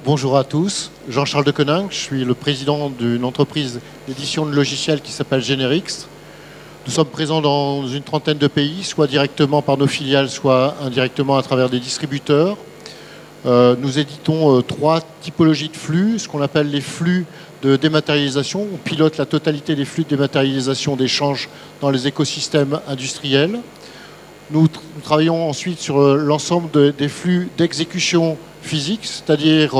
Bonjour à tous, Jean-Charles de Coninck, je suis le président d'une entreprise d'édition de logiciels qui s'appelle Generix. Nous sommes présents dans une trentaine de pays, soit directement par nos filiales, soit indirectement à travers des distributeurs. Nous éditons trois typologies de flux, ce qu'on appelle les flux de dématérialisation. On pilote la totalité des flux de dématérialisation d'échanges dans les écosystèmes industriels. Nous travaillons ensuite sur l'ensemble des flux d'exécution physique, c'est-à-dire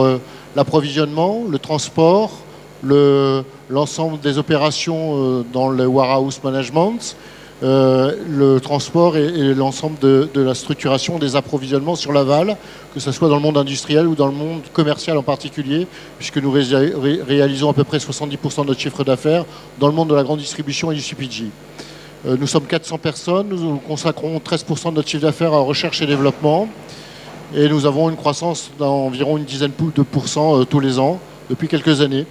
l'approvisionnement, le transport, l'ensemble des opérations dans le warehouse management, le transport et l'ensemble de la structuration des approvisionnements sur l'aval, que ce soit dans le monde industriel ou dans le monde commercial en particulier, puisque nous réalisons à peu près 70% de notre chiffre d'affaires dans le monde de la grande distribution et du CPG. Nous sommes 400 personnes, nous consacrons 13% de notre chiffre d'affaires à recherche et développement et nous avons une croissance d'environ une dizaine de pourcents tous les ans depuis quelques années.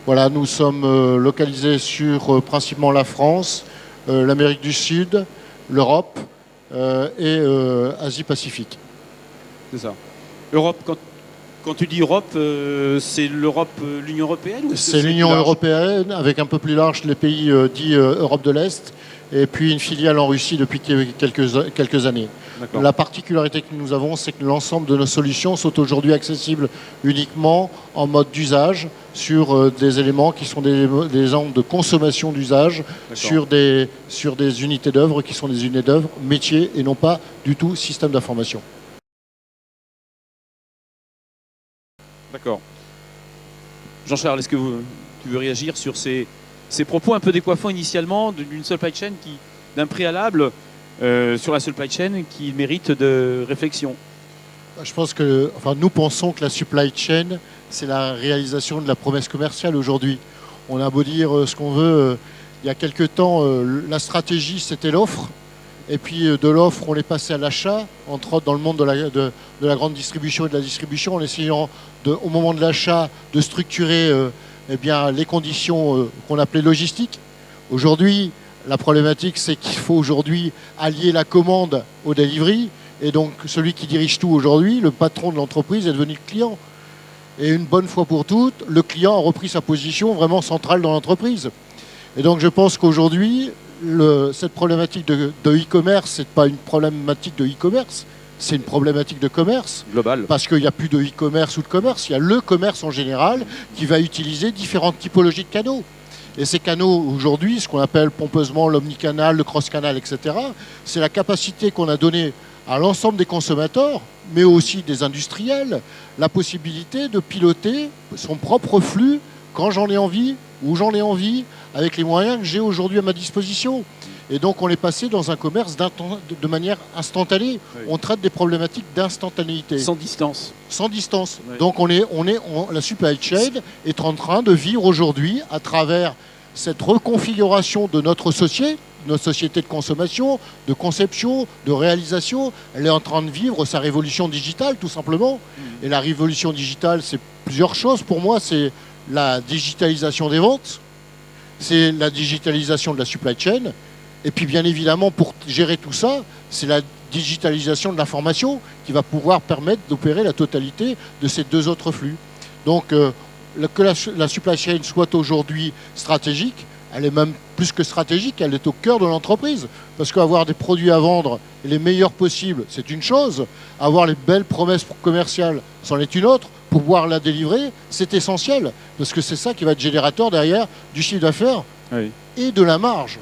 Voilà, nous sommes localisés sur principalement la France, l'Amérique du Sud, l'Europe et Asie-Pacifique. C'est ça. Europe, quand tu dis Europe, c'est l'Europe, l'Union européenne ou c'est l'Union européenne, avec un peu plus large les pays dits Europe de l'Est, et puis une filiale en Russie depuis quelques années. La particularité que nous avons, c'est que l'ensemble de nos solutions sont aujourd'hui accessibles uniquement en mode d'usage sur des éléments qui sont des éléments de consommation d'usage sur des unités d'œuvre qui sont des unités d'œuvre métiers et non pas du tout système d'information. D'accord. Jean-Charles, est-ce que tu veux réagir sur ces propos un peu décoiffants initialement d'une supply chain d'un préalable sur la supply chain qui mérite de réflexion? Je pense que, nous pensons que la supply chain, c'est la réalisation de la promesse commerciale aujourd'hui. On a beau dire ce qu'on veut, il y a quelque temps, la stratégie c'était l'offre. Et puis de l'offre, on est passé à l'achat, entre autres dans le monde de la grande distribution et de la distribution, en essayant, au moment de l'achat, de structurer les conditions qu'on appelait logistiques. Aujourd'hui, la problématique, c'est qu'il faut aujourd'hui allier la commande au delivery. Et donc, celui qui dirige tout aujourd'hui, le patron de l'entreprise, est devenu le client. Et une bonne fois pour toutes, le client a repris sa position vraiment centrale dans l'entreprise. Et donc, je pense qu'aujourd'hui, cette problématique de e-commerce, ce n'est pas une problématique de e-commerce, c'est une problématique de commerce. Global. Parce qu'il n'y a plus de e-commerce ou de commerce, il y a le commerce en général qui va utiliser différentes typologies de canaux. Et ces canaux, aujourd'hui, ce qu'on appelle pompeusement l'omnicanal, le cross-canal, etc., c'est la capacité qu'on a donnée à l'ensemble des consommateurs, mais aussi des industriels, la possibilité de piloter son propre flux quand j'en ai envie, où j'en ai envie, avec les moyens que j'ai aujourd'hui à ma disposition. Et donc on est passé dans un commerce de manière instantanée. Oui. On traite des problématiques d'instantanéité. Sans distance. Sans distance. Oui. Donc la supply chain est en train de vivre aujourd'hui à travers cette reconfiguration de notre société de consommation, de conception, de réalisation. Elle est en train de vivre sa révolution digitale, tout simplement. Et la révolution digitale, c'est plusieurs choses. Pour moi, c'est la digitalisation des ventes, c'est la digitalisation de la supply chain, et puis bien évidemment, pour gérer tout ça, c'est la digitalisation de l'information qui va pouvoir permettre d'opérer la totalité de ces deux autres flux. Donc que la supply chain soit aujourd'hui stratégique, elle est même plus que stratégique, elle est au cœur de l'entreprise. Parce qu'avoir des produits à vendre, les meilleurs possibles, c'est une chose. Avoir les belles promesses commerciales, c'en est une autre. Pouvoir la délivrer, c'est essentiel. Parce que c'est ça qui va être générateur derrière du chiffre d'affaires et de la marge.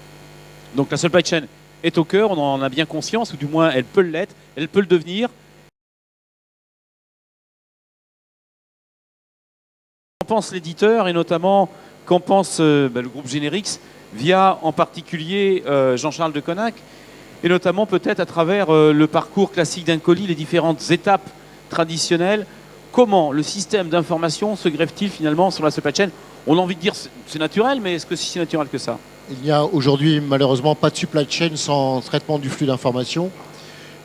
Donc la supply chain est au cœur, on en a bien conscience, ou du moins elle peut l'être, elle peut le devenir. Qu'en pense l'éditeur et notamment qu'en pense le groupe Generix via en particulier Jean-Charles de Coninck et notamment peut-être à travers le parcours classique d'un colis, les différentes étapes traditionnelles. Comment le système d'information se greffe-t-il finalement sur la supply chain? On a envie de dire c'est naturel, mais est-ce que c'est si naturel que ça? Il n'y a aujourd'hui malheureusement pas de supply chain sans traitement du flux d'information.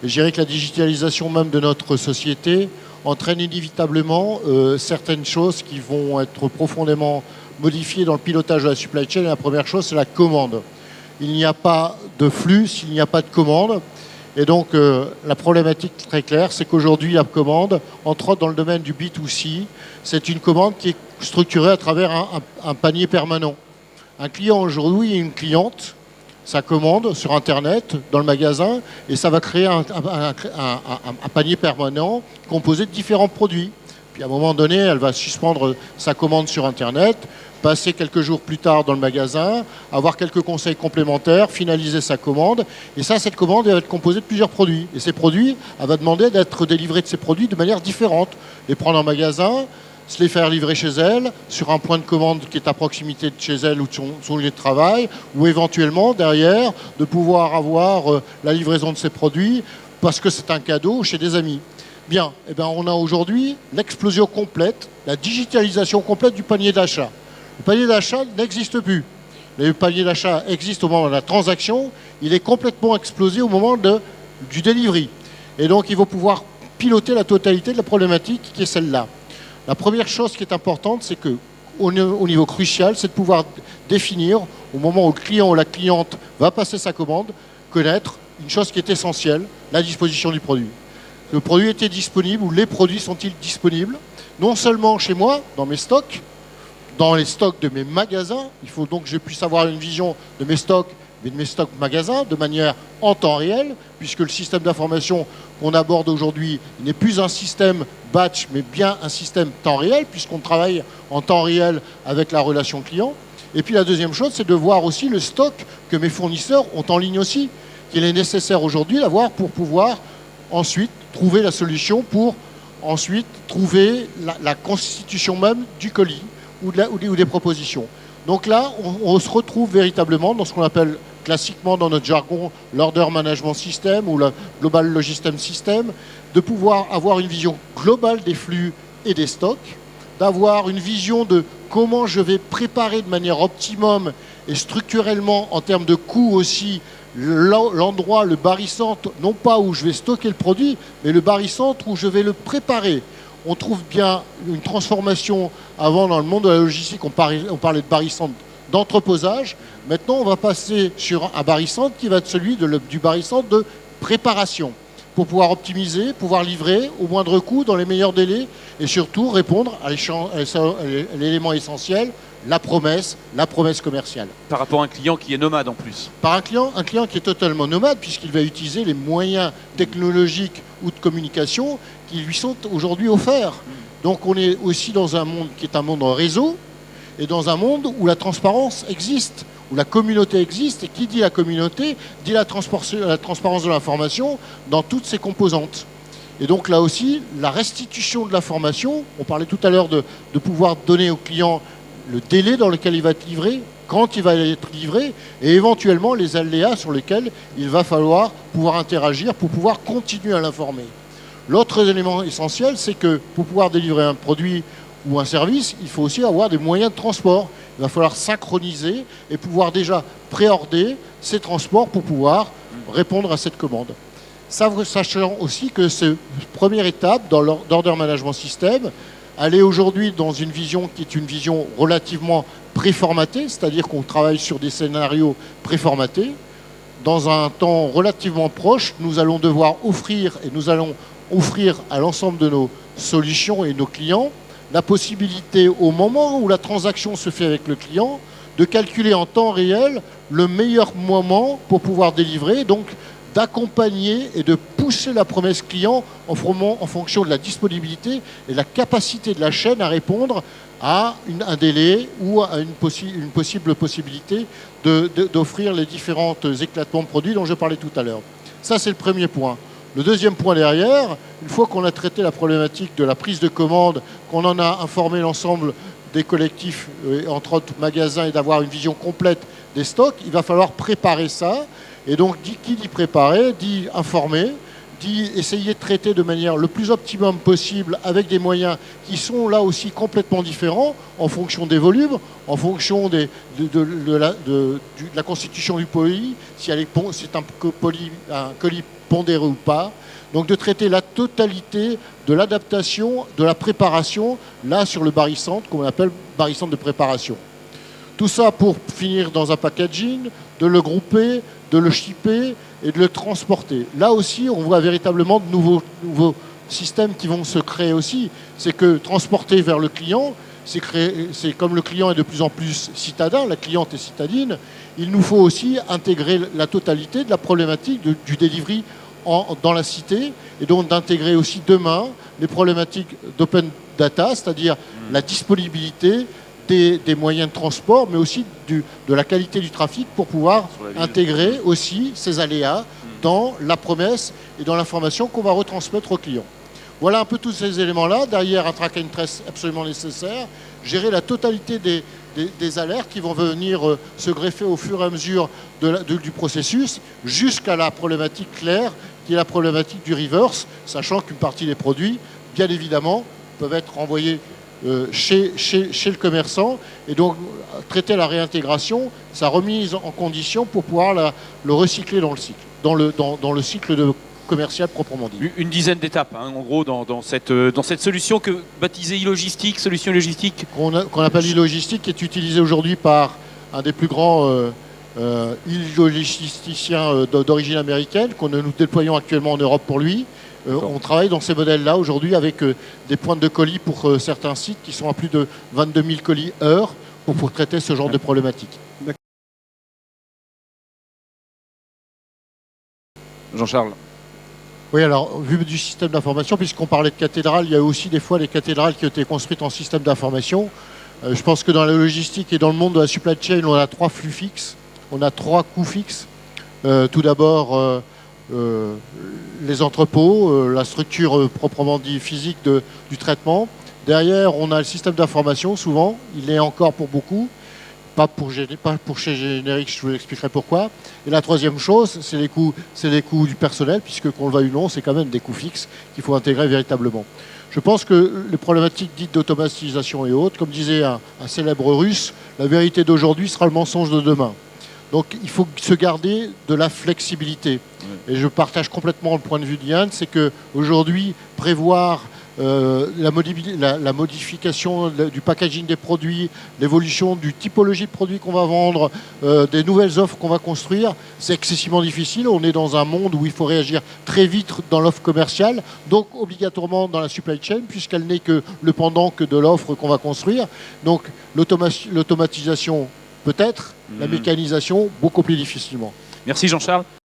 Et je dirais que la digitalisation même de notre société entraîne inévitablement certaines choses qui vont être profondément modifiées dans le pilotage de la supply chain. Et la première chose, c'est la commande. Il n'y a pas de flux s'il n'y a pas de commande. Et donc, la problématique très claire, c'est qu'aujourd'hui, la commande, entre autres dans le domaine du B2C, c'est une commande qui est structurée à travers un panier permanent. Un client aujourd'hui et une cliente, ça commande sur Internet, dans le magasin, et ça va créer un panier permanent composé de différents produits. Puis à un moment donné, elle va suspendre sa commande sur Internet, passer quelques jours plus tard dans le magasin, avoir quelques conseils complémentaires, finaliser sa commande. Et ça, cette commande, elle va être composée de plusieurs produits. Et ces produits, elle va demander d'être délivrée de ces produits de manière différente. Les prendre en magasin, se les faire livrer chez elle, sur un point de commande qui est à proximité de chez elle ou de son lieu de travail, ou éventuellement, derrière, de pouvoir avoir la livraison de ces produits parce que c'est un cadeau chez des amis. Bien, eh bien, on a aujourd'hui l'explosion complète, la digitalisation complète du panier d'achat. Le panier d'achat n'existe plus. Le panier d'achat existe au moment de la transaction, il est complètement explosé au moment du delivery. Et donc, il faut pouvoir piloter la totalité de la problématique qui est celle-là. La première chose qui est importante, c'est que, au niveau crucial, c'est de pouvoir définir, au moment où le client ou la cliente va passer sa commande, connaître une chose qui est essentielle, la disposition du produit. Le produit était disponible ou les produits sont-ils disponibles, non seulement chez moi, dans mes stocks, dans les stocks de mes magasins. Il faut donc que je puisse avoir une vision de mes stocks, mais de mes stocks magasins, de manière en temps réel, puisque le système d'information qu'on aborde aujourd'hui n'est plus un système batch, mais bien un système temps réel, puisqu'on travaille en temps réel avec la relation client. Et puis la deuxième chose, c'est de voir aussi le stock que mes fournisseurs ont en ligne aussi, qu'il est nécessaire aujourd'hui d'avoir pour pouvoir ensuite trouver la solution pour ensuite trouver la constitution même du colis ou des propositions. Donc là, on se retrouve véritablement dans ce qu'on appelle classiquement dans notre jargon l'Order Management System ou le Global Logistem System, de pouvoir avoir une vision globale des flux et des stocks, d'avoir une vision de comment je vais préparer de manière optimum et structurellement en termes de coûts aussi l'endroit, le barycentre, non pas où je vais stocker le produit, mais le barycentre où je vais le préparer. On trouve bien une transformation avant dans le monde de la logistique, on parlait de barycentre d'entreposage. Maintenant, on va passer sur un barycentre qui va être celui du barycentre de préparation pour pouvoir optimiser, pouvoir livrer au moindre coût, dans les meilleurs délais et surtout répondre à l'élément essentiel, la promesse commerciale. Par rapport à un client qui est nomade en plus. Par un client qui est totalement nomade puisqu'il va utiliser les moyens technologiques ou de communication qui lui sont aujourd'hui offerts. Donc on est aussi dans un monde qui est un monde en réseau et dans un monde où la transparence existe, où la communauté existe. Et qui dit la communauté dit la transparence de l'information dans toutes ses composantes. Et donc là aussi, la restitution de l'information, on parlait tout à l'heure de pouvoir donner au client le délai dans lequel il va être livré, quand il va être livré, et éventuellement les aléas sur lesquels il va falloir pouvoir interagir pour pouvoir continuer à l'informer. L'autre élément essentiel, c'est que pour pouvoir délivrer un produit ou un service, il faut aussi avoir des moyens de transport. Il va falloir synchroniser et pouvoir déjà préorder ces transports pour pouvoir répondre à cette commande. Sachant aussi que cette première étape dans l'Order Management System, elle est aujourd'hui dans une vision qui est une vision relativement préformatée, c'est-à-dire qu'on travaille sur des scénarios préformatés. Dans un temps relativement proche, nous allons devoir offrir à l'ensemble de nos solutions et nos clients la possibilité, au moment où la transaction se fait avec le client, de calculer en temps réel le meilleur moment pour pouvoir délivrer, donc d'accompagner et de pousser la promesse client en fonction de la disponibilité et la capacité de la chaîne à répondre à un délai ou à une possibilité d'offrir les différents éclatements de produits dont je parlais tout à l'heure. Ça, c'est le premier point. Le deuxième point derrière, une fois qu'on a traité la problématique de la prise de commande, qu'on en a informé l'ensemble des collectifs, entre autres magasins, et d'avoir une vision complète des stocks, il va falloir préparer ça. Et donc, qui dit préparer, dit informer, dit essayer de traiter de manière le plus optimum possible avec des moyens qui sont là aussi complètement différents en fonction des volumes, en fonction de la constitution du colis, si c'est un colis pondéré ou pas. Donc de traiter la totalité de l'adaptation, de la préparation, là sur le barycentre, qu'on appelle barycentre de préparation. Tout ça pour finir dans un packaging, de le grouper, de le shipper et de le transporter. Là aussi, on voit véritablement de nouveaux systèmes qui vont se créer aussi. C'est que transporter vers le client, c'est comme le client est de plus en plus citadin, la cliente est citadine, il nous faut aussi intégrer la totalité de la problématique du delivery dans la cité, et donc d'intégrer aussi demain les problématiques d'open data, c'est-à-dire la disponibilité des moyens de transport, mais aussi de la qualité du trafic pour pouvoir intégrer aussi ces aléas dans la promesse et dans l'information qu'on va retransmettre aux clients. Voilà un peu tous ces éléments-là. Derrière, un track and trace absolument nécessaire. Gérer la totalité des alertes qui vont venir se greffer au fur et à mesure du processus jusqu'à la problématique claire, qui est la problématique du reverse, sachant qu'une partie des produits, bien évidemment, peuvent être renvoyés chez le commerçant, et donc traiter la réintégration, sa remise en condition pour pouvoir le recycler dans le cycle, dans le cycle commercial proprement dit. Une dizaine d'étapes, hein, en gros, dans cette solution que baptisée e-logistique, solution logistique. Qu'on appelle e-logistique, qui est utilisée aujourd'hui par un des plus grands e-logisticiens d'origine américaine, que nous déployons actuellement en Europe pour lui. On travaille dans ces modèles-là aujourd'hui avec des pointes de colis pour certains sites qui sont à plus de 22 000 colis heure pour traiter ce genre de problématiques. Jean-Charles. Oui, alors, vu du système d'information, puisqu'on parlait de cathédrales, il y a aussi des fois les cathédrales qui ont été construites en système d'information. Je pense que dans la logistique et dans le monde de la supply chain, on a 3 flux fixes, on a 3 coûts fixes. Tout d'abord, les entrepôts, la structure proprement dit physique du traitement. Derrière, on a le système d'information, souvent, il est encore pour beaucoup. Pas pour chez Générix, je vous expliquerai pourquoi. Et la troisième chose, c'est les coûts du personnel, puisque qu'on le veuille ou non, c'est quand même des coûts fixes qu'il faut intégrer véritablement. Je pense que les problématiques dites d'automatisation et autres, comme disait un célèbre russe, la vérité d'aujourd'hui sera le mensonge de demain. Donc il faut se garder de la flexibilité. Et je partage complètement le point de vue d'Yann, c'est qu'aujourd'hui, prévoir la modification du packaging des produits, l'évolution du typologie de produits qu'on va vendre, des nouvelles offres qu'on va construire, c'est excessivement difficile. On est dans un monde où il faut réagir très vite dans l'offre commerciale, donc obligatoirement dans la supply chain, puisqu'elle n'est que le pendant que de l'offre qu'on va construire. Donc l'automatisation peut-être, la mécanisation beaucoup plus difficilement. Merci Jean-Charles.